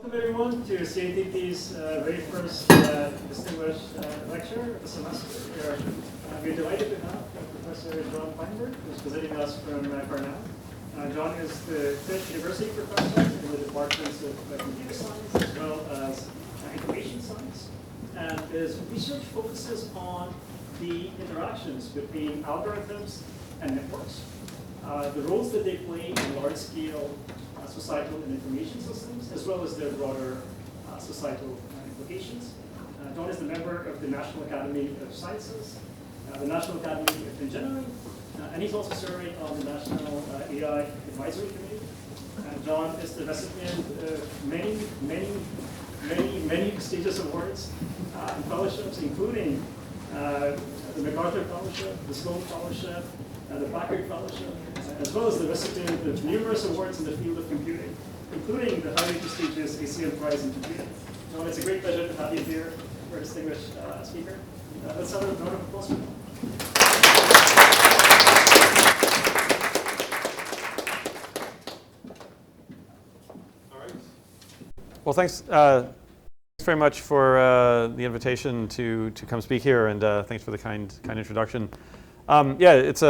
Welcome everyone to CITP's very first distinguished lecture of the semester. We're delighted to have Professor John Kleinberg, who's visiting us from Cornell. John is the Fifth University Professor in the departments of computer science as well as information science. And his research focuses on the interactions between algorithms and networks, the roles that they play in large-scale societal and information systems, as well as their broader societal implications. John is the member of the National Academy of Sciences, the National Academy of Engineering, and he's also serving on the National AI Advisory Committee. John is the recipient of many prestigious awards and fellowships, including the MacArthur Fellowship, the Sloan Fellowship, the Packard Fellowship, as well as the recipient of numerous awards in the field of computing, including the highly prestigious ACM Prize in Computing. John, it's a great pleasure to have you here for a distinguished speaker. Let's have a round of applause for him. All right. Well, thanks very much for the invitation to come speak here, and thanks for the kind introduction. Yeah, it's